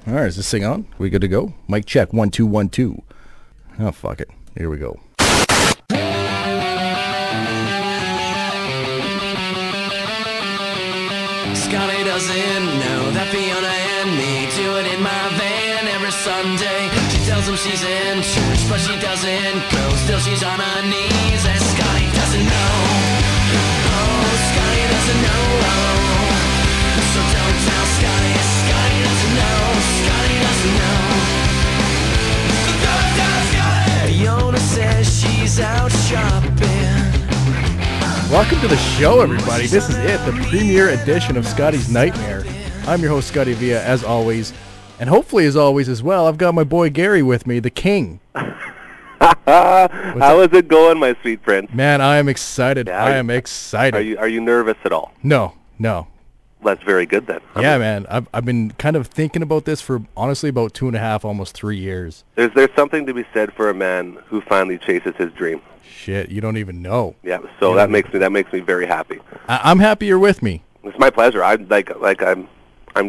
All right, is this thing on? We good to go? Mic check, 1 2 1 2. Oh, fuck it. Here we go. Scotty doesn't know that Fiona and me do it in my van every Sunday. She tells him she's in church, but she doesn't go. Still she's on her knees, and Scotty doesn't know. Oh, Scotty doesn't know. So don't tell Scotty. Scotty doesn't know. Scotty doesn't know. So don't tell Scotty. Fiona says she's out shopping. Welcome to the show, everybody. This is it, the premiere edition of Scotty's Nightmare. I'm your host, ScottyVia, as always. And hopefully, as always, as well, I've got my boy Gary with me, the king. How is it going, my sweet prince? Man, I am excited. Yeah, I am excited. Are you nervous at all? No. That's very good then. Yeah, man. I've been kind of thinking about this for, honestly, about 2.5, almost 3 years. There's something to be said for a man who finally chases his dream. Shit, you don't even know. Yeah, so that makes me very happy. I'm happy you're with me. It's my pleasure. I'm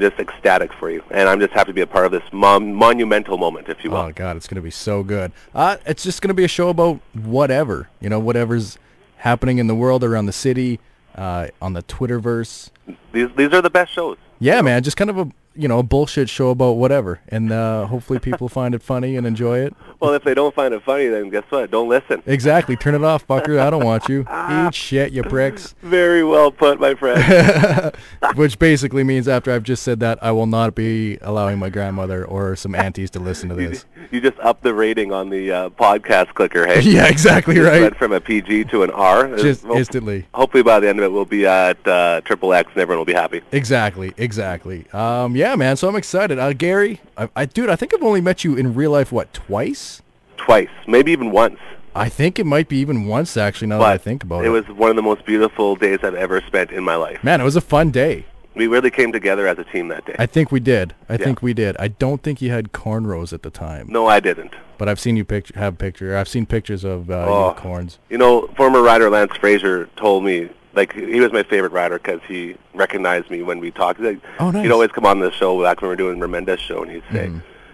just ecstatic for you, and I'm just happy to be a part of this monumental moment, if you will. Oh God, it's gonna be so good. It's just gonna be a show about whatever, whatever's happening in the world, around the city, on the Twitterverse. These are the best shows. Yeah, man, just kind of a bullshit show about whatever, and hopefully people find it funny and enjoy it. Well, if they don't find it funny, then guess what? Don't listen. Exactly. Turn it off, fucker. I don't want you. Eat shit, you pricks. Very well put, my friend. Which basically means after I've just said that, I will not be allowing my grandmother or some aunties to listen to this. You just upped the rating on the podcast clicker, hey? Yeah, exactly right. Went from a PG to an R. Just instantly. Hopefully by the end of it, we'll be at XXX and everyone will be happy. Exactly. Yeah, man, so I'm excited. Gary, dude, I think I've only met you in real life, twice? Twice, maybe even once. I think it might be even once, actually, now that I think about it. It was one of the most beautiful days I've ever spent in my life. Man, it was a fun day. We really came together as a team that day. I think we did. I think we did. I don't think you had cornrows at the time. No, I didn't. But I've seen you I've seen pictures of you with corns. Former rider Lance Frazier told me, he was my favorite rider because he recognized me when we talked. Oh, nice. He'd always come on the show back when we were doing Remenda's show, and he'd say,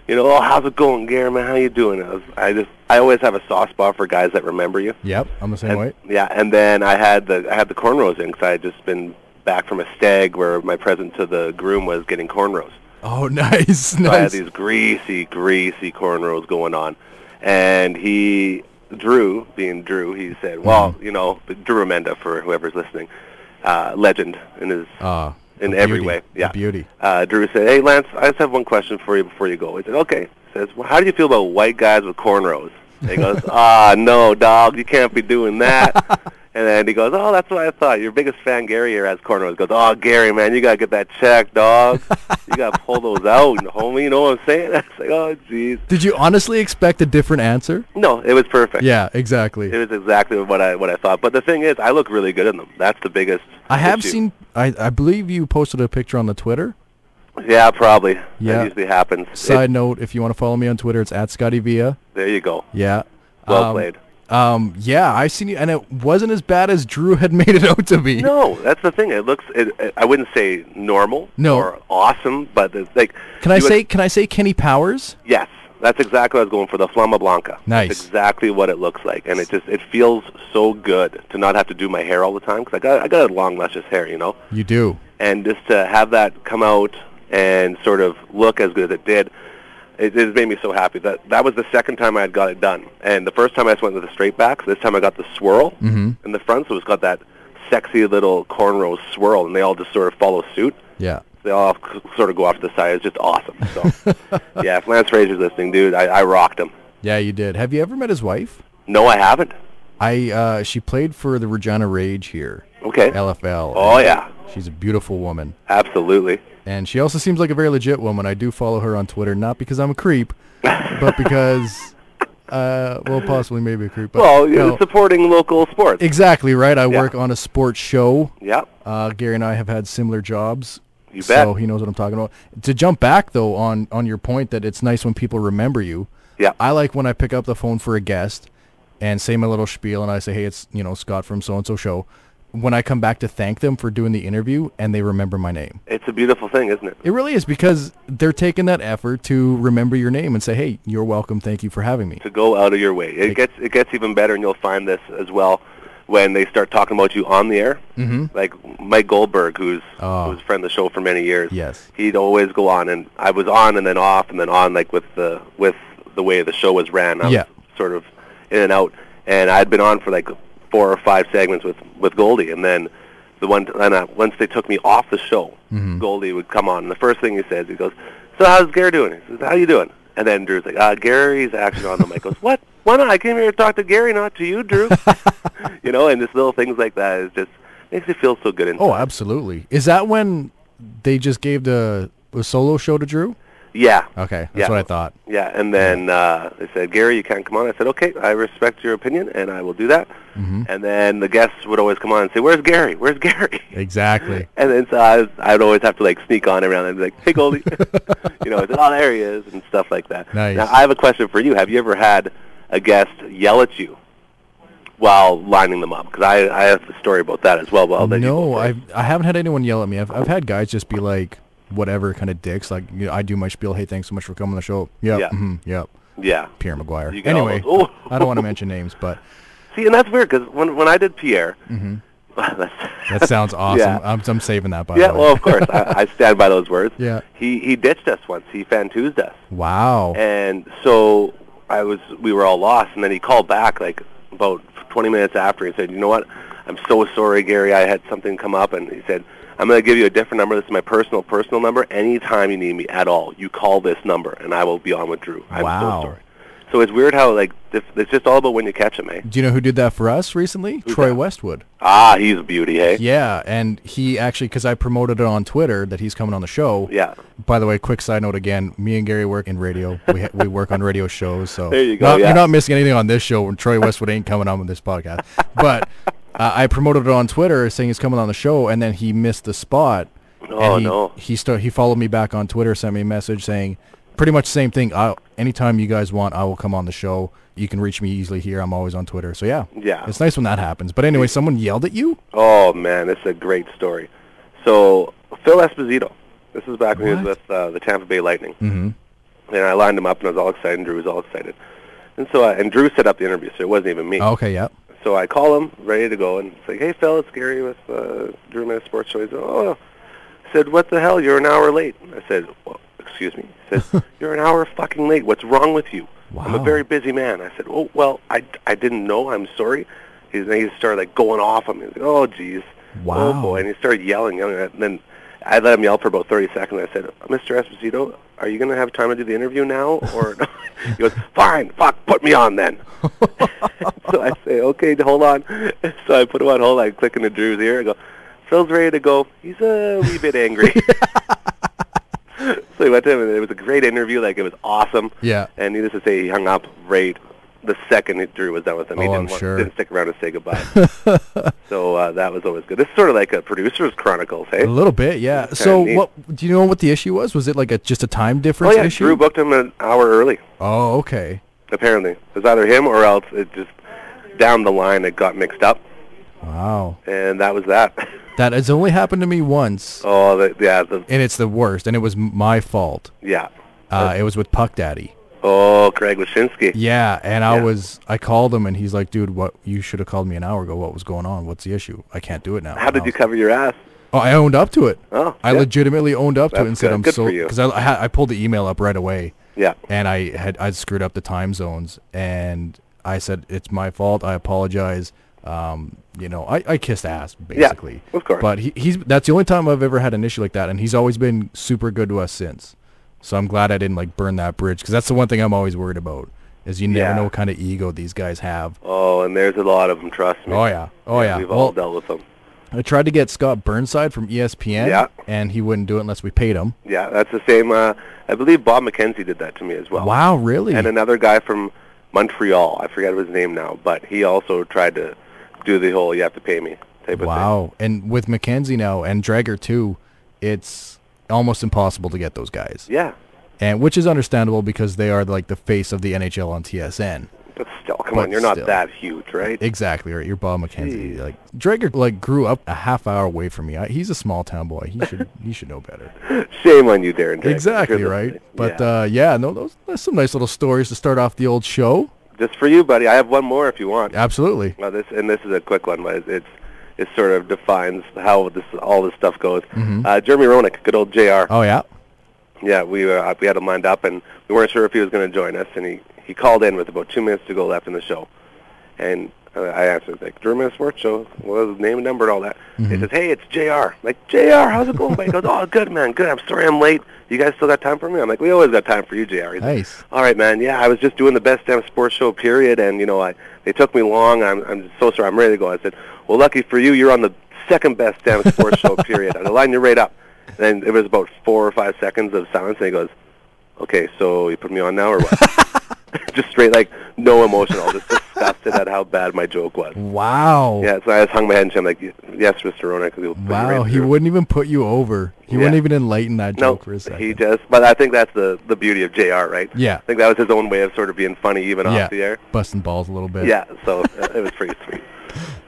how's it going, Gary, man? How you doing? I always have a soft spot for guys that remember you. Yep, I'm the same way. Yeah, and then I had the cornrows in because I had just been back from a stag where my present to the groom was getting cornrows. Oh, nice. So I had these greasy cornrows going on, and Drew, he said, well, Drew Remenda, for whoever's listening, legend in his in every way. Yeah, beauty. Drew said, hey, Lance, I just have one question for you before you go. He said, okay. He says, well, how do you feel about white guys with cornrows? And he goes, no, dog, you can't be doing that. And then he goes, oh, that's what I thought. Your biggest fan, Gary, here has cornrows. He goes, oh, Gary, man, you got to get that checked, dog. You got to pull those out, homie. You know what I'm saying? I was like, oh, jeez. Did you honestly expect a different answer? No, it was perfect. Yeah, exactly. It was exactly what I thought. But the thing is, I look really good in them. That's the biggest issue. Seen, I believe you posted a picture on the Twitter. Yeah, probably. Yeah. That usually happens. Side note, if you want to follow me on Twitter, it's at ScottyVia. There you go. Yeah. Well played. Yeah, I seen you, and it wasn't as bad as Drew had made it out to be. No, that's the thing. It looks. I wouldn't say normal or awesome, but it's like. Can I say Kenny Powers? Yes, that's exactly what I was going for. The Flama Blanca. Nice. That's exactly what it looks like, and it feels so good to not have to do my hair all the time because I got a long, luscious hair, You do. And just to have that come out and sort of look as good as it did. It made me so happy. That was the second time I had got it done. And the first time I just went with the straight backs. This time I got the swirl in the front, so it's got that sexy little cornrow swirl, and they all just sort of follow suit. Yeah. They all sort of go off to the side. It's just awesome. So, yeah, if Lance Frazier's listening, dude, I rocked him. Yeah, you did. Have you ever met his wife? No, I haven't. She played for the Regina Rage here. Okay. LFL. Oh, yeah. She's a beautiful woman. Absolutely. And she also seems like a very legit woman. I do follow her on Twitter, not because I'm a creep, but because, possibly maybe a creep. But, well, you're supporting local sports. Exactly, right? I work on a sports show. Yeah. Gary and I have had similar jobs. You bet. So he knows what I'm talking about. To jump back, though, on your point that it's nice when people remember you. Yeah. I like when I pick up the phone for a guest and say my little spiel, and I say, hey, it's, Scott from so-and-so show. when I come back to thank them for doing the interview and they remember my name. It's a beautiful thing, isn't it? It really is, because they're taking that effort to remember your name and say, hey, you're welcome. Thank you for having me. To go out of your way. It gets even better, and you'll find this as well when they start talking about you on the air. Mm-hmm. Like Mike Goldberg, who's a friend of the show for many years. Yes. He'd always go on, and I was on and then off and then on, like with the way the show was ran. I was sort of in and out, and I'd been on for like 4 or 5 segments with Goldie, and then once they took me off the show, Goldie would come on, and the first thing he says, he goes, "So how's Gary doing?" He says, "How you doing?" And then Drew's like, "Gary's actually on the mic." Goes, "What? Why not? I came here to talk to Gary, not to you, Drew." You know, and just little things like that is just makes you feel so good inside. Oh, absolutely. Is that when they just gave the solo show to Drew? Yeah. Okay, that's what I thought. Yeah, and then they said, "Gary, you can't come on." I said, "Okay, I respect your opinion, and I will do that." Mm-hmm. And then the guests would always come on and say, "Where's Gary? Where's Gary?" Exactly. And then so I'd always have to like sneak on around and be like, "Hey, Goldie," you know, I said, "Oh, there he is," and stuff like that. Nice. Now, I have a question for you. Have you ever had a guest yell at you while lining them up? Because I have a story about that as well. No, I haven't had anyone yell at me. I've had guys just be like, whatever, kind of dicks. Like, you know, I do my spiel. Hey, thanks so much for coming on the show. Yep. Yeah. Mm-hmm, yep. Yeah. Pierre McGuire. Anyway, I don't want to mention names, but see, and that's weird because when I did Pierre, that sounds awesome. Yeah. I'm saving that, by the way. Yeah, well, of course. I stand by those words. Yeah. He ditched us once. He Fantoozed us. Wow. And so we were all lost, and then he called back like about 20 minutes after. He said, "You know what? I'm so sorry, Gary. I had something come up," and he said, "I'm going to give you a different number. This is my personal number. Anytime you need me at all, you call this number, and I will be on with Drew." I'm so sorry. So it's weird how, like, it's just all about when you catch him, eh? Do you know who did that for us recently? Who's Troy that? Westwood. Ah, he's a beauty, hey? Yeah, and he actually, because I promoted it on Twitter that he's coming on the show. Yeah. By the way, quick side note again, me and Gary work in radio. We work on radio shows, so there you go. You're not missing anything on this show when Troy Westwood ain't coming on with this podcast. But I promoted it on Twitter saying he's coming on the show, and then he missed the spot. Oh, no. He followed me back on Twitter, sent me a message saying pretty much the same thing. Anytime you guys want, I will come on the show. You can reach me easily here. I'm always on Twitter. So, yeah. It's nice when that happens. But anyway, someone yelled at you? Oh, man, it's a great story. So, Phil Esposito, this is back when he was with the Tampa Bay Lightning. Mm-hmm. And I lined him up, and I was all excited, and Drew was all excited. And so, and Drew set up the interview, so it wasn't even me. Okay, yeah. So I call him, ready to go, and it's like, "Hey, Phil, it's Gary with Drew Minute Sports Show." He said, "Oh." I said, "What the hell? You're an hour late." I said, "Well, excuse me." He said, "You're an hour fucking late. What's wrong with you?" Wow. "I'm a very busy man." I said, "Oh, well, I didn't know. I'm sorry." He started, like, going off on me. He's like, "Oh, geez." Wow. Oh, boy. And he started yelling. And then I let him yell for about 30 seconds. I said, "Mr. Esposito, are you going to have time to do the interview now?" Or he goes, "Fine, fuck, put me on then." So I say, "Okay, hold on." So I put him on hold. I click into Drew's ear. I go, "Phil's ready to go. He's a wee bit angry." So he went to him, and it was a great interview. Like, it was awesome. Yeah. And needless to say, he hung up right the second Drew was done with him. He didn't stick around to say goodbye. So that was always good. This is sort of like a producer's chronicles, hey? A little bit, yeah. So what do you know what the issue was? Was it like just a time difference issue? Drew booked him an hour early. Oh, okay. Apparently. It was either him or else it just, down the line, it got mixed up. Wow. And that was that. That has only happened to me once. Oh, and it's the worst, and it was my fault. Yeah. It was with Puck Daddy. Oh, Craig Wyshynski. Yeah, and I called him, and he's like, "Dude, what? You should have called me an hour ago. What was going on? What's the issue? I can't do it now." How did you cover your ass? Oh, I owned up to it. Oh, I legitimately owned up to it and said, "I'm good so," for you. because I pulled the email up right away. Yeah. And I'd screwed up the time zones, and I said, "It's my fault. I apologize." You know, I kissed ass basically. Yeah, of course. But that's the only time I've ever had an issue like that, and he's always been super good to us since. So I'm glad I didn't like burn that bridge, because that's the one thing I'm always worried about, is you never know what kind of ego these guys have. Oh, and there's a lot of them, trust me. Oh yeah. We've all dealt with them. I tried to get Scott Burnside from ESPN, and he wouldn't do it unless we paid him. Yeah, that's the same. I believe Bob McKenzie did that to me as well. Wow, really? And another guy from Montreal, I forget his name now, but he also tried to do the whole "you have to pay me" type of thing. Wow, and with McKenzie now, and Drager too, it's almost impossible to get those guys. Yeah. And which is understandable, because they are like the face of the NHL on TSN. But still, come But on, you're not still. that huge, right? Exactly right. You're Bob McKenzie. Jeez. Like Drager, like grew up a half hour away from me. He's a small town boy. He should know better. Shame on you, Darren. Drake. Exactly You're right. listening. But yeah, no, that's some nice little stories to start off the old show. Just for you, buddy. I have one more if you want. Absolutely. Well, this is a quick one, but it sort of defines how all this stuff goes. Jeremy Roenick, good old JR. Oh yeah. Yeah, we had him lined up, and we weren't sure if he was going to join us, and he called in with about 2 minutes to go left in the show, and I asked him, like, German Sports Show, what was his name and number and all that. He says, hey, it's JR. I'm like, JR, how's it going? He goes, oh, good, man, good. I'm sorry I'm late. You guys still got time for me? I'm like, we always got time for you, JR. He's Nice. like, all right, man, yeah, I was just doing the best damn sports show, period, and, they took me long. I'm so sorry. I'm ready to go. I said, well, lucky for you, you're on the second best damn sports show, period. I'm going to line you right up. And then it was about 4 or 5 seconds of silence, and he goes, okay, so you put me on now or what? Just straight, like, no emotion. I was just disgusted at how bad my joke was. Wow. Yeah, so I just hung my head and said, I'm like, yes, Mr. Roenick. He'll put you Wow. right He through. wouldn't even put you over. He wouldn't even enlighten that No, joke for a second. he just, but I think that's the beauty of JR, right? Yeah. I think that was his own way of sort of being funny even Yeah. off the air. Busting balls a little bit. Yeah, so it was pretty sweet.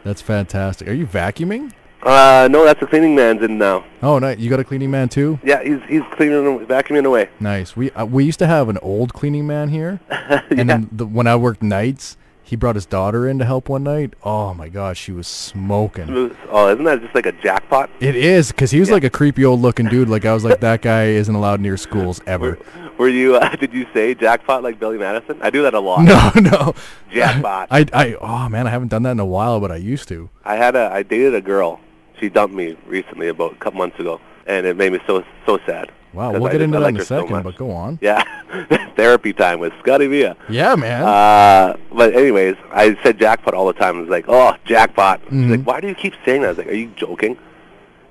That's fantastic. Are you vacuuming? No, that's the cleaning man's in now. Oh, nice. You got a cleaning man too? Yeah, he's cleaning, vacuuming away. Nice. We used to have an old cleaning man here, and then when I worked nights, he brought his daughter in to help one night. Oh my gosh, she was smoking. Oh, isn't that just like a jackpot? It is, because he was like a creepy old looking dude. Like I was like, that guy isn't allowed near schools ever. Were you? Did you say jackpot like Billy Madison? I do that a lot. No. Jackpot. Oh man, I haven't done that in a while, but I used to. I dated a girl. She dumped me recently, about a couple months ago, and it made me so sad. Wow, 'Cause we'll I get just- into I that liked in a her so second, much. but go on. Yeah, therapy time with ScottyVia. Yeah, man. But anyways, I said jackpot all the time. I was like, oh, jackpot. She's like, why do you keep saying that? I was like, are you joking?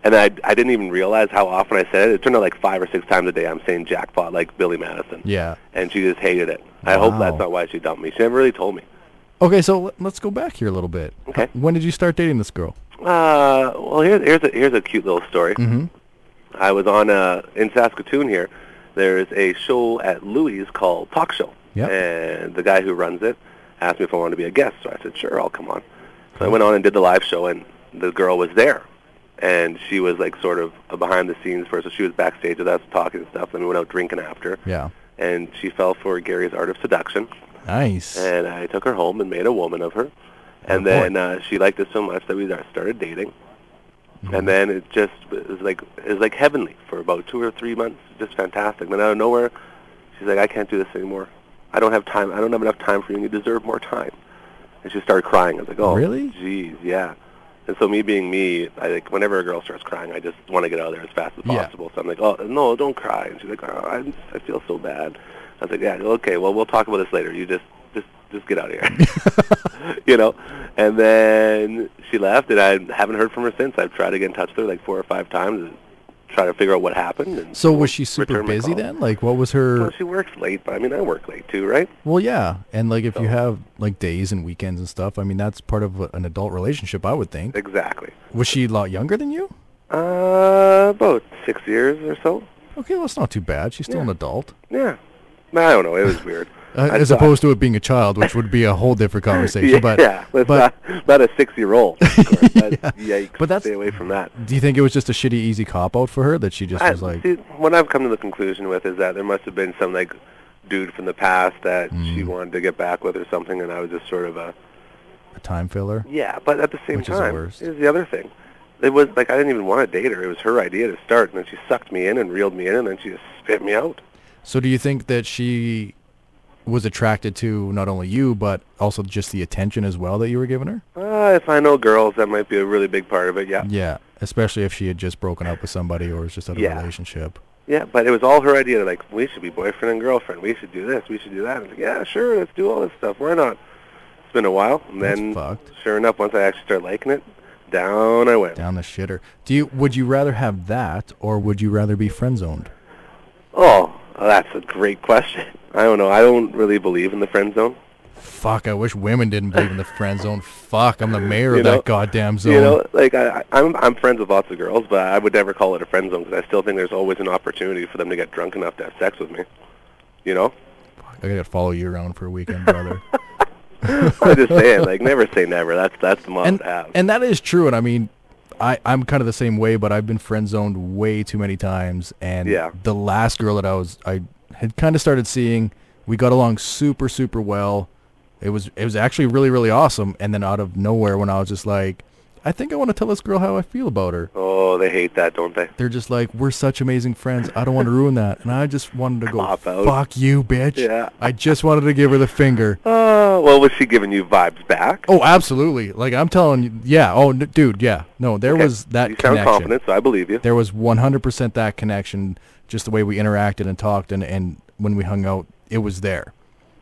And then I didn't even realize how often I said it. It turned out like 5 or 6 times a day I'm saying jackpot like Billy Madison. Yeah. And she just hated it. I hope Wow. that's not why she dumped me. She never really told me. Okay, so let's go back here a little bit. Okay. When did you start dating this girl? Well, here's a cute little story. I was on in Saskatoon here. There's a show at Louis called Talk Show. Yep. And the guy who runs it asked me if I wanted to be a guest. So I said, sure, I'll come on. So I went on and did the live show, and the girl was there. And she was like sort of a behind the scenes person. So she was backstage with us talking and stuff. Then we went out drinking after. Yeah. And she fell for Gary's Art of Seduction. Nice. And I took her home and made a woman of her. And then she liked it so much that we started dating. And then it was like heavenly for about 2 or 3 months. Just fantastic. Then out of nowhere, she's like, I can't do this anymore. I don't have time. I don't have enough time for you, and you deserve more time. And she started crying. I was like, oh, Really? Geez, yeah. And so me being me, whenever a girl starts crying, I just want to get out of there as fast as Yeah. possible. So I'm like, oh, no, don't cry. And she's like, oh, I feel so bad. I was like, yeah, okay, well, we'll talk about this later. You just get out of here. And then she left, and I haven't heard from her since. I've tried to get in touch with her like 4 or 5 times and try to figure out what happened. And So was she super return my busy call. then? Like, what was her... Well, she works late, but I mean, I work late too, right? Well, yeah. And, like, if you have, like, days and weekends and stuff, I mean, that's part of an adult relationship, I would think. Exactly. Was she a lot younger than you? About 6 years or so. Okay, well, that's not too bad. She's still an adult. Yeah. I don't know. It was weird. As opposed to it being a child, which would be a whole different conversation. But not a 6-year-old. Of course. Yikes. But that's- Stay away from that. do you think it was just a shitty, easy cop-out for her that she just was like... See, what I've come to the conclusion with is that there must have been some like dude from the past that she wanted to get back with or something, and I was just sort of a time filler? yeah. But at the same Which is the time, worst. here's the other thing. It was like I didn't even want to date her. It was her idea to start, and then she sucked me in and reeled me in, and then she just spit me out. So do you think that she was attracted to not only you, but also just the attention as well that you were giving her? If I know girls, that might be a really big part of it, yeah. Yeah, especially if she had just broken up with somebody or was just out of a relationship. Yeah, but it was all her idea, like, we should be boyfriend and girlfriend. We should do this. We should do that. I was like, yeah, sure, let's do all this stuff. Why not? It's been a while. And That's then, fucked. sure enough, once I actually started liking it, down I went. Down the shitter. Would you rather have that, or would you rather be friend-zoned? Oh, that's a great question. I don't know. I don't really believe in the friend zone. Fuck, I wish women didn't believe in the friend zone. Fuck, I'm the mayor of that goddamn zone. You know, like, I'm friends with lots of girls, but I would never call it a friend zone because I still think there's always an opportunity for them to get drunk enough to have sex with me. You know? I gotta follow you around for a weekend, brother. I'm just saying, like, never say never. That's the motto to have. And that is true. And I mean, I'm kind of the same way, but I've been friend zoned way too many times. And the last girl that I had kind of started seeing, we got along super, super well. It was actually really, really awesome. And then out of nowhere, when I was just like, I think I want to tell this girl how I feel about her. Oh, they hate that, don't they? They're just like, we're such amazing friends. I don't want to ruin that. And I just wanted to go, fuck you, bitch. Yeah. I just wanted to give her the finger. Well, was she giving you vibes back? Oh, absolutely. Like, I'm telling you, yeah. Oh, dude, yeah. No, there was that connection. You sound confident, so I believe you. There was 100% that connection, just the way we interacted and talked, and when we hung out, it was there.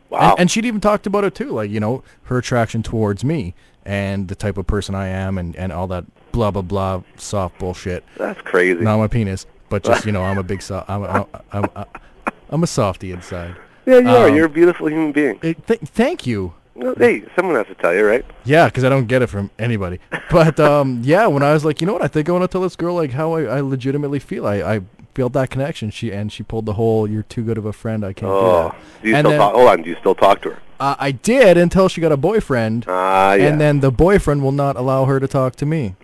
Wow. And she'd even talked about it, too. Like, you know, her attraction towards me and the type of person I am and all that blah, blah, blah, soft bullshit. That's crazy. Not my penis, but just, you know, I'm a big I'm a softie inside. Yeah, you are. You're a beautiful human being. Thank you. Well, hey, someone has to tell you, right? Yeah, because I don't get it from anybody. But, yeah, when I was like, you know what, I think I want to tell this girl, like, how I legitimately feel. I felt that connection. She pulled the whole, you're too good of a friend, I can't do that. Hold on, do you still talk to her? I did until she got a boyfriend. Yeah. And then the boyfriend will not allow her to talk to me.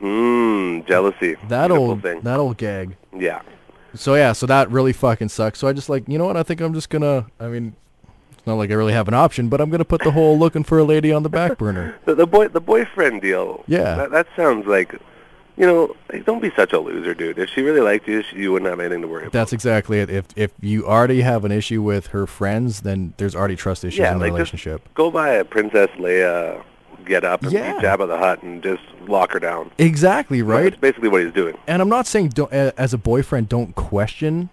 Jealousy. That old gag. Yeah. So, yeah, so that really fucking sucks. So I just like, you know what, I think I'm just going to, I mean, it's not like I really have an option, but I'm going to put the whole looking for a lady on the back burner. The boyfriend deal. Yeah. That sounds like, you know, don't be such a loser, dude. If she really liked you, you wouldn't have anything to worry about. That's exactly it. If you already have an issue with her friends, then there's already trust issues in the relationship. Just go buy a Princess Leia get up and beat Jabba the Hutt and just lock her down. Exactly, right? That's basically what he's doing. And I'm not saying as a boyfriend, don't question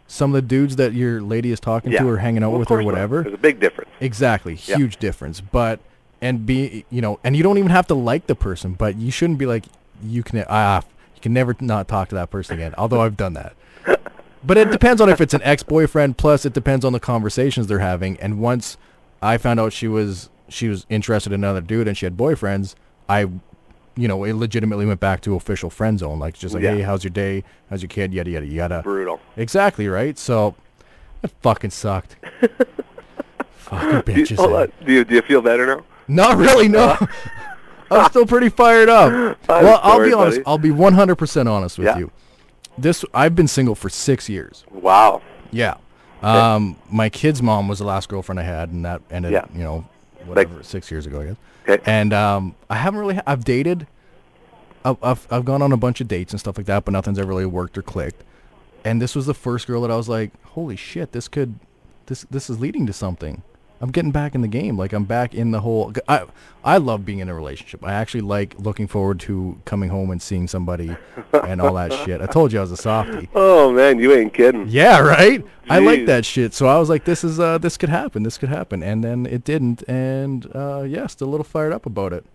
some of the dudes that your lady is talking to or hanging out with or whatever. There's a big difference. Exactly. Huge difference. But, and you don't even have to like the person, but you shouldn't be like, you can never not talk to that person again, although I've done that. But it depends on if it's an ex-boyfriend, plus it depends on the conversations they're having. And once I found out she was interested in another dude and she had boyfriends, it legitimately went back to official friend zone. Like, just like, hey, how's your day? How's your kid? Yada, yada, yada. Brutal. Exactly, right? So, it fucking sucked. Fucking bitches. Hold on. Do you feel better now? Not really, no. I'm still pretty fired up. Well, I'll be honest. I'll be 100% honest with you. I've been single for 6 years. Wow. Yeah. Okay. My kid's mom was the last girlfriend I had, and that ended, 6 years ago, I guess. Okay. And I haven't really. I've dated. I've gone on a bunch of dates and stuff like that, but nothing's ever really worked or clicked. And this was the first girl that I was like, holy shit, this is leading to something. I'm getting back in the game. Like, I'm back in the whole... I love being in a relationship. I actually like looking forward to coming home and seeing somebody and all that shit. I told you I was a softie. Oh, man, you ain't kidding. Yeah, right? Jeez. I like that shit. So I was like, this could happen. This could happen. And then it didn't. And, still a little fired up about it.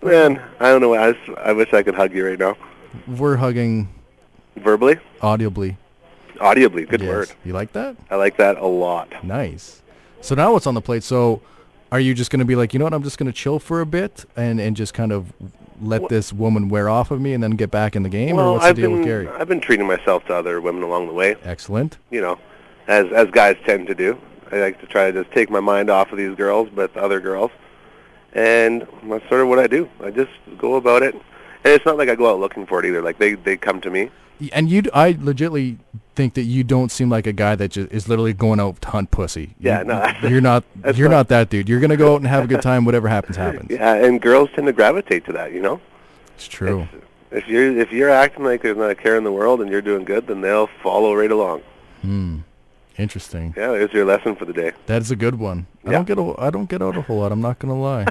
Man, I don't know. I wish I could hug you right now. We're hugging... Verbally? Audibly. Audibly, good word. You like that? I like that a lot. Nice. So now what's on the plate? So are you just going to be like, you know what, I'm just going to chill for a bit and just kind of let this woman wear off of me and then get back in the game? Well, or what's the deal with Gary? I've been treating myself to other women along the way. Excellent. You know, as guys tend to do. I like to try to just take my mind off of these girls, but other girls. And that's sort of what I do. I just go about it. And it's not like I go out looking for it either. Like, they come to me. And I legitimately think that you don't seem like a guy that just is literally going out to hunt pussy. Yeah, no. You're not that dude. You're going to go out and have a good time. Whatever happens, happens. Yeah, and girls tend to gravitate to that, you know? It's true. If you're acting like there's not a care in the world and you're doing good, then they'll follow right along. Interesting. Yeah, there's your lesson for the day. That is a good one. Yeah. I don't get out a whole lot. I'm not going to lie.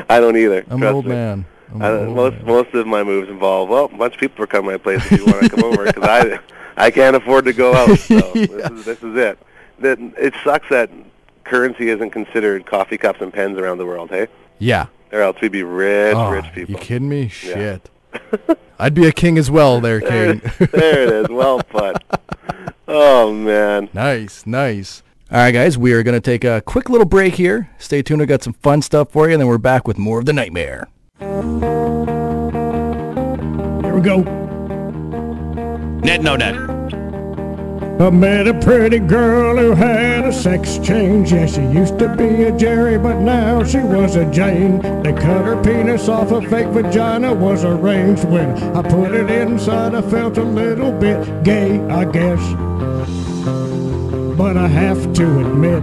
I don't either. I'm an old man. Most of my moves involve, well, a bunch of people are coming to my place if you want to come over, because I can't afford to go out. So this is it. It sucks that currency isn't considered coffee cups and pens around the world, hey? Yeah. Or else we'd be rich people. You kidding me? Shit. I'd be a king as well there, King. There it is. Well put. Oh, man. Nice. All right, guys, we are going to take a quick little break here. Stay tuned. I got some fun stuff for you, and then we're back with more of the Nightmare. Here we go. Net, no net. I met a pretty girl who had a sex change. Yeah, she used to be a Jerry, but now she was a Jane. They cut her penis off, a fake vagina was arranged. When I put it inside, I felt a little bit gay, I guess. But I have to admit,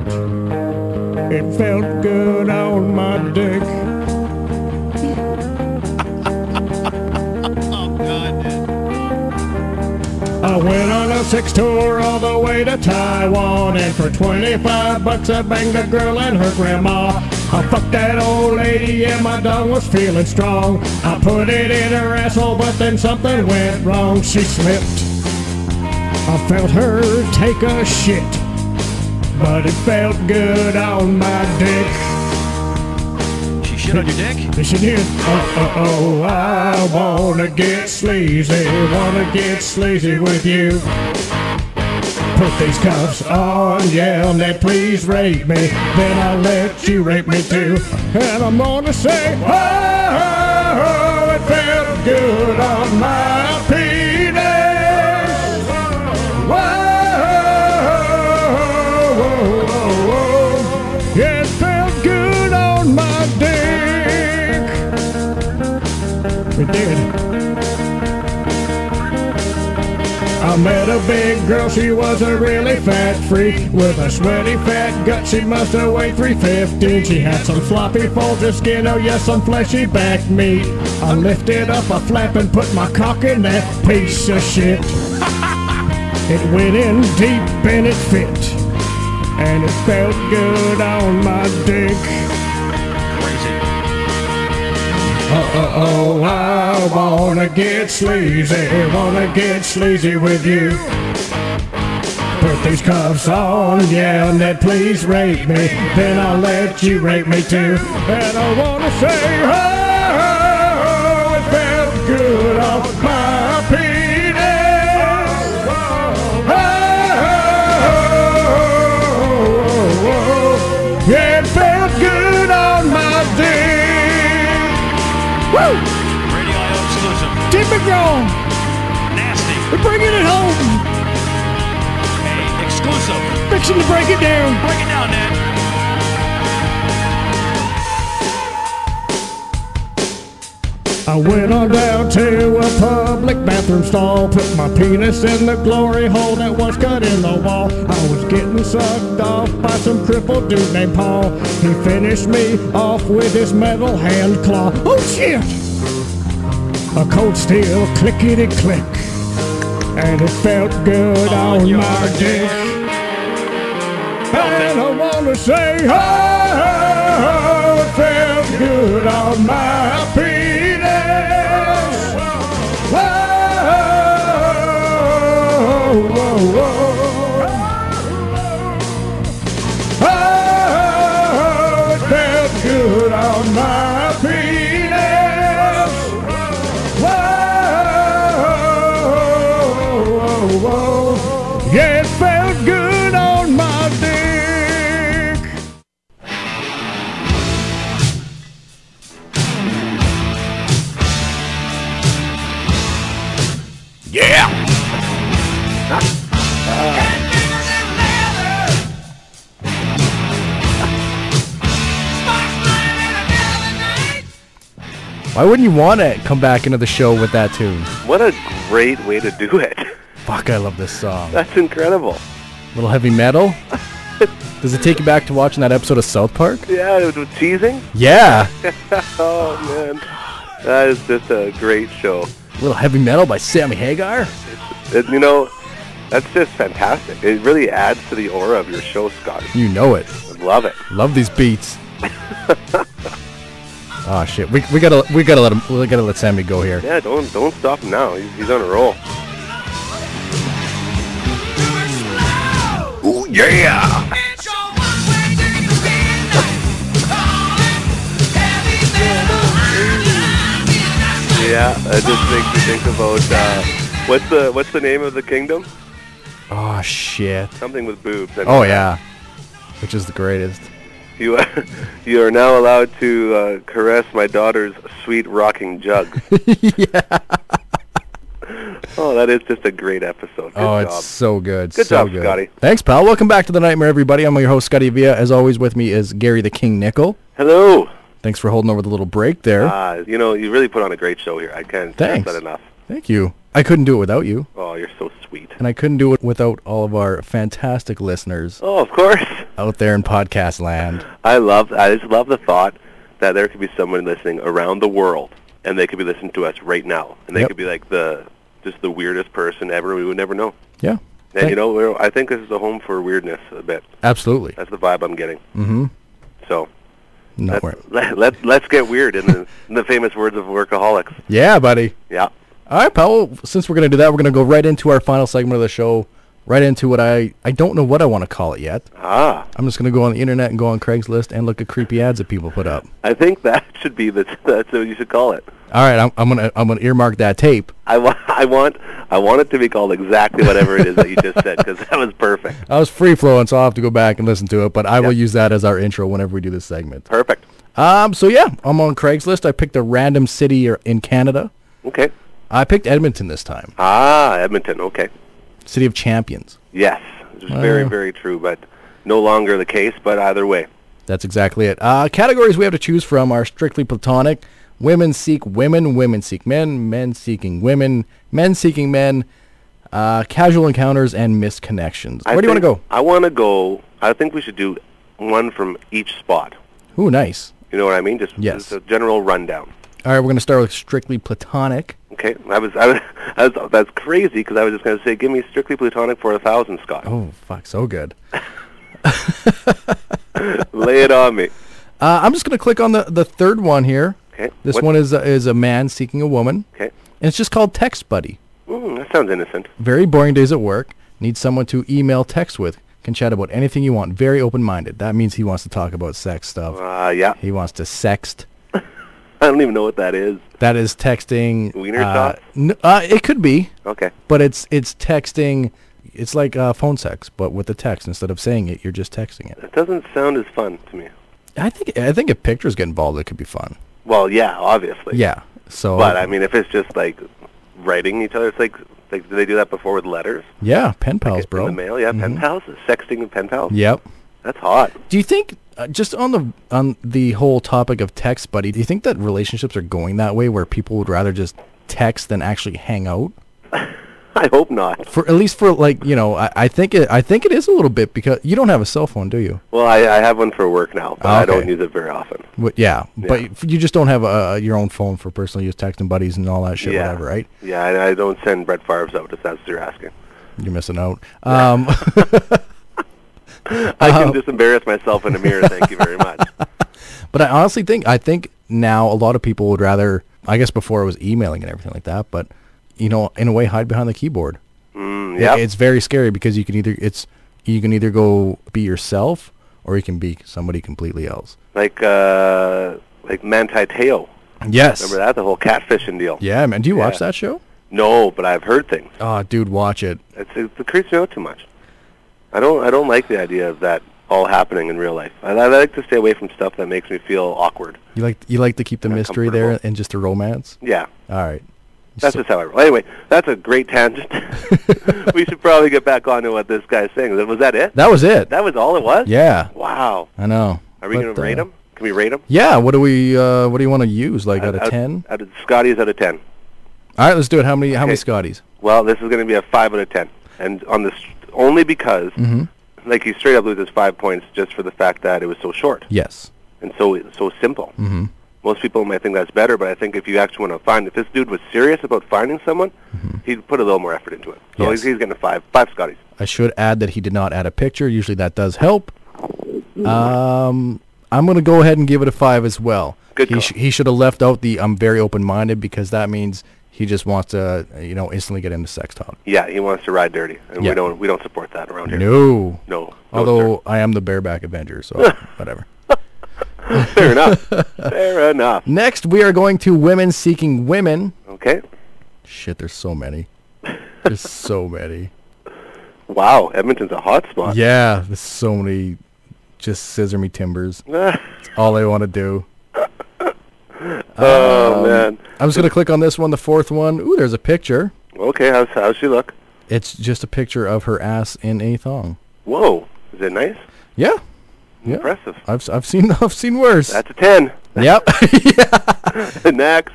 it felt good on my dick. I went on a sex tour all the way to Taiwan, and for 25 bucks I banged a girl and her grandma. I fucked that old lady and my dong was feeling strong. I put it in her asshole, but then something went wrong. She slipped. I felt her take a shit, but it felt good on my dick. She shit on your dick? Yes, she did. Oh, I wanna get sleazy with you. Put these cuffs on, yell, Ned, please rape me. Then I'll let you rape me too. And I'm gonna say, oh, it felt good on my penis. Whoa, yeah, it felt good on my dick. It did. I met a big girl, she was a really fat freak with a sweaty fat gut, she must have weighed 315. She had some floppy folds of skin, oh yes, some fleshy back meat. I lifted up a flap and put my cock in that piece of shit. It went in deep and it fit, and it felt good on my dick. Oh, I wanna get sleazy with you. Put these cuffs on, yeah, Ned, please rape me. Then I'll let you rape me too. And I wanna say, oh, it felt good on my penis. Oh, yeah, it felt good on my dick. Woo! Radio exclusive. Tim McGraw, Nasty. we're bringing it home. Hey, exclusive. Fixing to break it down. Break it down, Ned. I went on down to a public bathroom stall, put my penis in the glory hole that was cut in the wall. I was getting sucked off by some crippled dude named Paul. He finished me off with his metal hand claw. Oh shit! A cold steel clickety-click, and it felt good on my dick. And I wanna say, oh, it felt good on my penis. Whoa, whoa, whoa. Oh, it felt good on my penis. Whoa, whoa. Yeah, it felt good on my dick. Yeah! Why wouldn't you want to come back into the show with that tune? What a great way to do it. Fuck, I love this song. That's incredible. Little heavy metal. Does it take you back to watching that episode of South Park? Yeah, with teasing. Yeah. Oh, man. That is just a great show. Little heavy metal by Sammy Hagar. You know, that's just fantastic. It really adds to the aura of your show, Scotty. You know it. I love it. Love these beats. Oh shit, we gotta let Sammy go here. Yeah, don't stop him now. He's on a roll. Ooh yeah! Yeah, it just makes me think about what's the name of the kingdom? Oh shit. Something with boobs. Oh yeah, which is the greatest. You are now allowed to caress my daughter's sweet rocking jugs. Yeah. Oh, that is just a great episode. Good job. It's so good. Good so job, Scotty. Thanks, pal. Welcome back to the Nightmare, everybody. I'm your host, ScottyVia. As always, with me is Gary the King Nickel. Hello. Thanks for holding over the little break there. You really put on a great show here. I can't stress that enough. Thank you. I couldn't do it without you. Oh, you're so sweet. And I couldn't do it without all of our fantastic listeners. Oh, of course. Out there in podcast land. I just love the thought that there could be someone listening around the world, and they could be listening to us right now, and they could be like just the weirdest person ever. We would never know. Yeah. And I think this is a home for weirdness a bit. Absolutely. That's the vibe I'm getting. Mm-hmm. So No, let's get weird in the famous words of workaholics. Yeah, buddy. Yeah. All right, pal. Well, since we're going to do that, we're going to go right into our final segment of the show, right into what I don't know what I want to call it yet. I'm just going to go on the internet and go on Craigslist and look at creepy ads that people put up. I think that should be that's what you should call it. All right, I'm gonna earmark that tape. I want it to be called exactly whatever it is that you just said, because that was perfect. I was free flowing, so I'll have to go back and listen to it. But I will use that as our intro whenever we do this segment. Perfect. So yeah, I'm on Craigslist. I picked a random city in Canada. Okay. I picked Edmonton this time. Edmonton. Okay. City of champions. Yes, it's very, very true, but no longer the case. But either way, that's exactly it. Categories we have to choose from are strictly platonic. Women seek women, women seek men, men seeking women, men seeking men, casual encounters, and missed connections. Where do you want to go? I think we should do one from each spot. Ooh, nice. You know what I mean? Just a general rundown. All right, we're going to start with strictly platonic. Okay, that's crazy, because I was just going to say, give me strictly platonic for 1,000, Scott. Oh, fuck, so good. Lay it on me. I'm just going to click on the third one here. Okay. This one is a man seeking a woman. Okay. And it's just called Text Buddy. That sounds innocent. Very boring days at work. Need someone to email text with. Can chat about anything you want. Very open-minded. That means he wants to talk about sex stuff. Yeah. He wants to sext. I don't even know what that is. That is texting. Wiener shots? It could be. Okay. But it's texting. It's like phone sex, but with the text. Instead of saying it, you're just texting it. It doesn't sound as fun to me. I think if pictures get involved, it could be fun. Well, yeah, obviously. Yeah. So. But I mean, if it's just like writing each other, it's like do they do that before with letters? Yeah, pen pals, like bro. In the mail, yeah, pen pals, sexting and pen pals. Yep. That's hot. Do you think, just on the whole topic of text buddy, do you think that relationships are going that way, where people would rather just text than actually hang out? I hope not. At least for I think it is a little bit, because you don't have a cell phone, do you? Well, I have one for work now, but I don't use it very often. But you just don't have your own phone for personal use, texting buddies and all that shit, whatever, right? Yeah, I don't send Brett Favre's out, if that's what you're asking. You're missing out. I can just embarrass myself in the mirror, thank you very much. But I honestly think now a lot of people would rather, I guess before it was emailing and everything like that, but in a way, hide behind the keyboard. Yeah. It's very scary, because you can either go be yourself, or you can be somebody completely else. Like Manti Te'o. Yes. Remember that, the whole catfishing deal? Yeah, man. Do you watch that show? No, but I've heard things. Oh, dude, watch it. It creeps me out too much. I don't like the idea of that all happening in real life. I like to stay away from stuff that makes me feel awkward. You like to keep the mystery there and just a romance? Yeah. All right. That's just how I roll. Anyway, that's a great tangent. We should probably get back on to what this guy's saying. Was that it? That was it. That was all it was? Yeah. Wow. I know. Are we going to rate him? Can we rate him? Yeah. What do you want to use? Like out of 10? Scotty's out of 10. All right, let's do it. How many Scotties? Well, this is going to be a 5 out of 10. And on this, only because, like, he straight up loses 5 points just for the fact that it was so short. Yes. And so simple. Mm-hmm. Most people might think that's better, but I think if you actually want to find, if this dude was serious about finding someone, he'd put a little more effort into it. So he's getting a 5 Scotties. I should add that he did not add a picture. Usually that does help. I'm going to go ahead and give it a 5 as well. Good call. He should have left out the I'm very open-minded, because that means he just wants to, instantly get into sex talk. Yeah, he wants to ride dirty, and we don't support that around here. No. Although sir. I am the bareback Avenger, so whatever. Fair enough. Fair enough. Next, we are going to women seeking women. Okay. Shit, there's so many. There's so many. Wow, Edmonton's a hot spot. Yeah, there's so many. Just scissor me timbers. That's all I want to do. Oh, man. I'm just going to click on this one, the fourth one. Ooh, there's a picture. Okay, how's she look? It's just a picture of her ass in a thong. Whoa, is it nice? Yeah. Yeah. Impressive. I've seen worse. That's a 10. Yep. Next.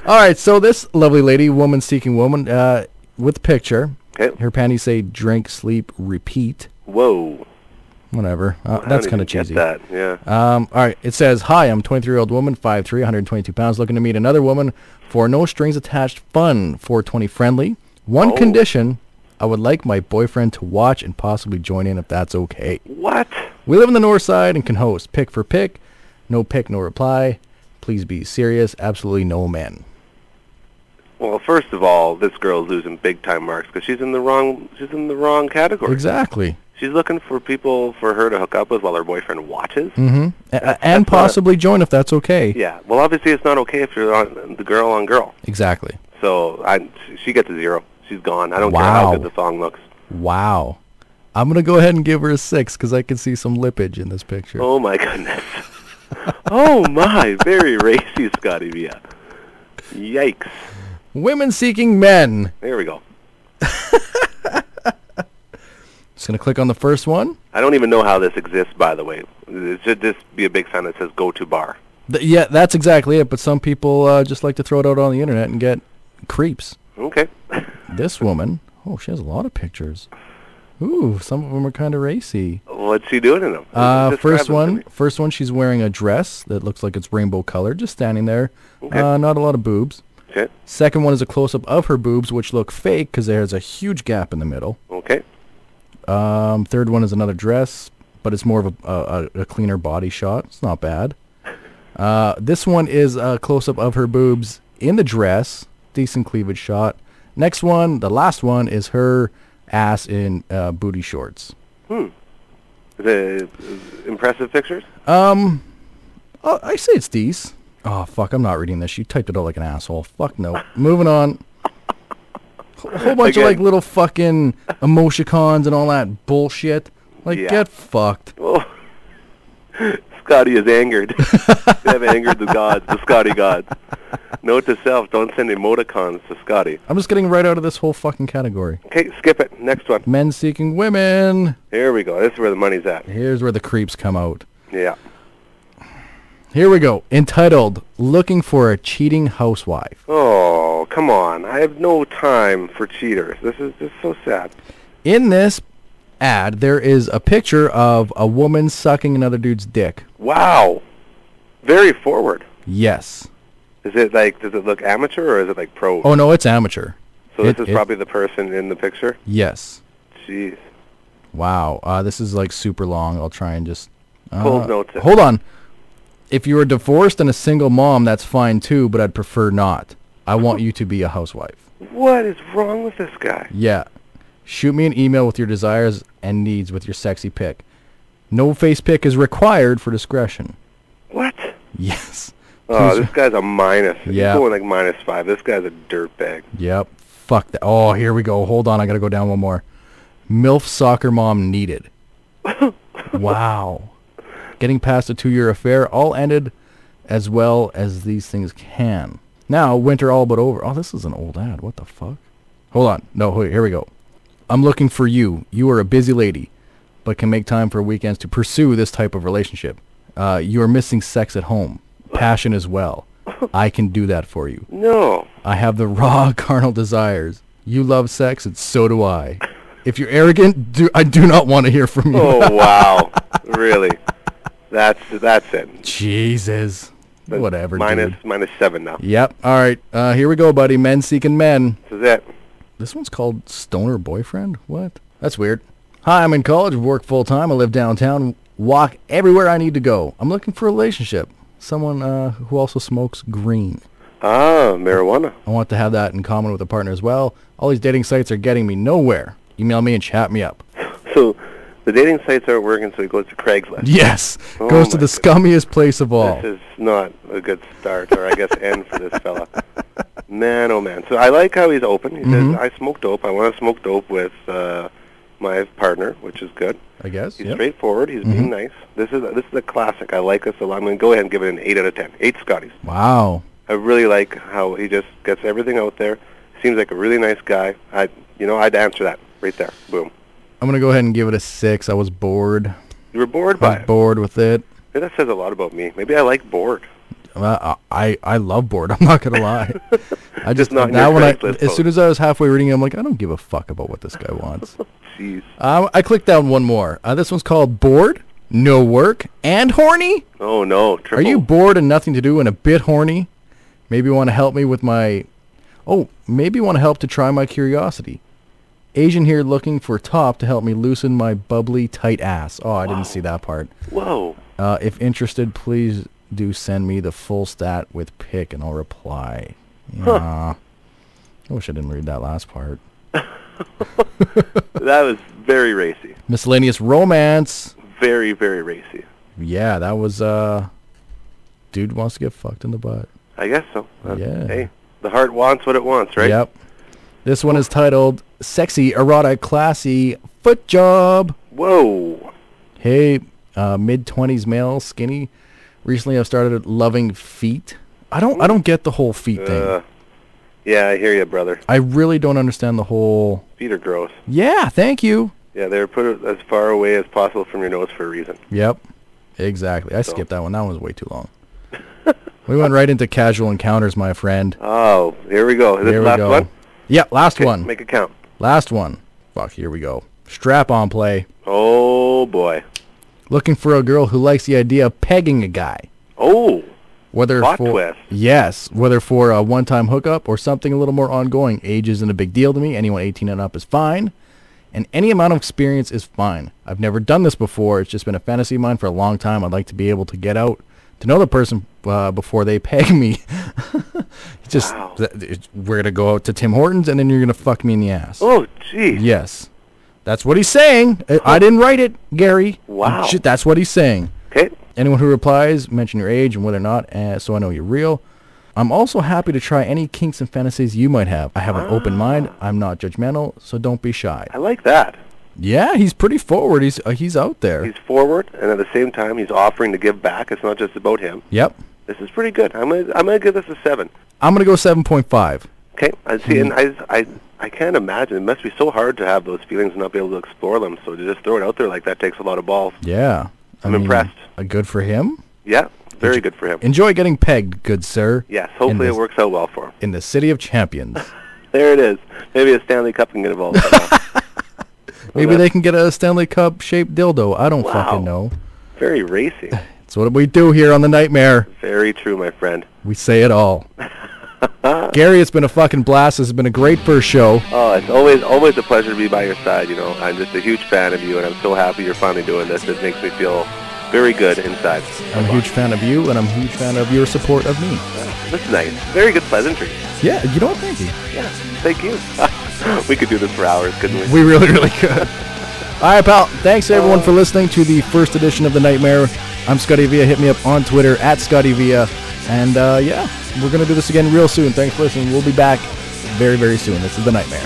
All right, so this lovely lady, woman seeking woman, with picture. Okay. Her panties say drink, sleep, repeat. Whoa. Whatever. I That's don't kind of even cheesy. get that. Yeah. All right, it says, hi, I'm a 23-year-old woman, 5'3", 122 pounds, looking to meet another woman for no strings attached fun, 420 friendly. One Oh. condition, I would like my boyfriend to watch and possibly join in if that's okay. What? We live in the north side and can host. Pick for pick. No pick, no reply. Please be serious. Absolutely no men. Well, first of all, this girl's losing big time marks because she's in the wrong category. Exactly. She's looking for people for her to hook up with while her boyfriend watches. Mm-hmm. That's And possibly join if that's okay. Yeah. Well, obviously it's not okay if you're on the girl on girl. Exactly. So she gets a 0. She's gone. I don't care Wow. how good the thong looks. Wow. I'm going to go ahead and give her a 6 because I can see some lippage in this picture. Oh my goodness. Oh my, very racy, ScottyVia. Yikes. Women seeking men. There we go. Just going to click on the first one. I don't even know how this exists, by the way. It should just be a big sign that says go to bar. Yeah, that's exactly it. But some people just like to throw it out on the internet and get creeps. Okay. This woman, oh, she has a lot of pictures. Ooh, some of them are kind of racy. What's she doing in them? Describe First them to me. one, she's wearing a dress that looks like it's rainbow colored, just standing there. Okay. Not a lot of boobs. Okay. Second one is a close-up of her boobs, which look fake because there's a huge gap in the middle. Okay. Third one is another dress, but it's more of a cleaner body shot. It's not bad. This one is a close-up of her boobs in the dress. Decent cleavage shot. Next one, the last one, is her ass in booty shorts. The impressive pictures? I say it's decent. Oh, fuck, I'm not reading this. You typed it out like an asshole. Fuck no. Moving on. A whole bunch of, like, little fucking emoticons and all that bullshit. Like, Yeah. get fucked. Oh. Scotty is angered. They have angered the gods, the Scotty gods. Note to self, don't send emoticons to Scotty. I'm just getting right out of this whole fucking category. Okay, skip it. Next one. Men seeking women. Here we go. This is where the money's at. Here's where the creeps come out. Yeah. Here we go. Entitled, Looking for a Cheating Housewife. Oh, come on. I have no time for cheaters. This is just so sad. In this ad, there is a picture of a woman sucking another dude's dick. Wow. Very forward. Yes. Is it like, does it look amateur or is it like pro? Oh, no, it's amateur. So this is probably the person in the picture? Yes. Jeez. Wow. This is like super long. I'll try and just... Cold notes it. Hold on. If you were divorced and a single mom, that's fine too, but I'd prefer not. I want you to be a housewife. What is wrong with this guy? Yeah. Shoot me an email with your desires and needs with your sexy pic. No face pic is required for discretion. What? Yes. Oh, Please- this guy's a minus. Yeah. He's going like -5. This guy's a dirtbag. Yep. Fuck that. Oh, here we go. Hold on. I got to go down one more. MILF soccer mom needed. Wow. Getting past a 2-year affair, all ended as well as these things can. Now, winter all but over. Oh, this is an old ad. What the fuck? Hold on. No, here we go. I'm looking for you. You are a busy lady, but can make time for weekends to pursue this type of relationship. You are missing sex at home. Passion as well. I can do that for you. No. I have the raw carnal desires. You love sex, and so do I. If you're arrogant, I do not want to hear from you. Oh, wow. Really? That's it. Jesus. But Whatever, minus dude. -7 now. Yep. All right. Here we go, buddy. Men seeking men. This is it. This one's called Stoner Boyfriend? What? That's weird. Hi, I'm in college, work full-time, I live downtown, walk everywhere I need to go. I'm looking for a relationship. Someone who also smokes green. Ah, marijuana. I want to have that in common with a partner as well. All these dating sites are getting me nowhere. Email me and chat me up. So the dating sites aren't working, so he goes to Craigslist. Yes! Oh Goes to my the scummiest place of all. This is not a good start, or I guess end for this fella. Man, oh man. So I like how he's open. He says, I smoke dope. I want to smoke dope with my partner, which is good. I guess. He's Yep. straightforward. He's being nice. This is a classic. I like this a lot. I'm going to go ahead and give it an 8 out of 10. 8 Scotties. Wow. I really like how he just gets everything out there. Seems like a really nice guy. I'd answer that right there. Boom. I'm gonna go ahead and give it a 6. I was bored. You were bored I by was it. bored with it. Maybe that says a lot about me. Maybe I like bored. I love bored. I'm not gonna lie. I just not in now your when Craigslist as soon as I was halfway reading it, I'm like, I don't give a fuck about what this guy wants. Jeez. I clicked down one more. This one's called Bored, No Work, and Horny. Oh no. Triple. Are you bored and nothing to do and a bit horny? Maybe want to help me with my... Oh, maybe want to help to try my curiosity. Asian here looking for top to help me loosen my bubbly tight ass. Oh, I didn't see that part. Whoa. If interested, please do send me the full stat with pic and I'll reply. Yeah. I wish I didn't read that last part. That was very racy. Miscellaneous romance. Very, very racy. Yeah, that was dude wants to get fucked in the butt. I guess so. Yeah. Hey, the heart wants what it wants, right? Yep. This one is titled Sexy, Erotic, Classy Foot Job. Whoa. Hey, mid-20s male, skinny. Recently I've started loving feet. I don't get the whole feet thing. Yeah, I hear you, brother. I really don't understand the whole... Feet are gross. Yeah, thank you. Yeah, they're put as far away as possible from your nose for a reason. Yep, exactly. I skipped that one. That one was way too long. We went right into casual encounters, my friend. Oh, here we go. Is this Here the we last go. one? Yeah, last Okay, one. Make it count. Last one. Fuck, here we go. Strap on play. Oh, boy. Looking for a girl who likes the idea of pegging a guy. Oh, Whether plot for twist. Yes, whether for a one-time hookup or something a little more ongoing. Age isn't a big deal to me. Anyone 18 and up is fine, and any amount of experience is fine. I've never done this before. It's just been a fantasy of mine for a long time. I'd like to be able to get out to know the person before they peg me. Just Wow. we're gonna go out to Tim Hortons, and then you're gonna fuck me in the ass. Oh, geez. Yes, that's what he's saying. I didn't write it, Gary. Wow. That's what he's saying. Okay. Anyone who replies, mention your age and whether or not, so I know you're real. I'm also happy to try any kinks and fantasies you might have. I have an open mind. I'm not judgmental, so don't be shy. I like that. Yeah, he's pretty forward. He's out there. He's forward, and at the same time, he's offering to give back. It's not just about him. Yep. This is pretty good. I'm gonna give this a 7. I'm gonna go 7.5. Okay. I see, and I can't imagine. It must be so hard to have those feelings and not be able to explore them. So to just throw it out there like that takes a lot of balls. Yeah. I'm impressed. Good for him. Yeah, very good for him. Enjoy getting pegged, good sir. Yes, hopefully in it the- works out well for him. In the city of champions. There it is. Maybe a Stanley Cup can get involved. Maybe they can get a Stanley Cup shaped dildo. I don't Wow. fucking know. Very racy. That's what we do here on the Nightmare. Very true, my friend. We say it all. Gary, it's been a fucking blast. This has been a great first show. Oh, it's always a pleasure to be by your side. You know, I'm just a huge fan of you, and I'm so happy you're finally doing this. It makes me feel very good inside. I'm a huge fan of you, and I'm a huge fan of your support of me. That's nice. Very good pleasantry. Yeah, you know what? Thank you. Yeah, thank you. We could do this for hours, couldn't we? We really, really could. All right, pal. Thanks, everyone, for listening to the first edition of The Nightmare. I'm ScottyVia. Hit me up on Twitter, @ScottyVia. And, yeah, we're going to do this again real soon. Thanks for listening. We'll be back very, very soon. This is The Nightmare.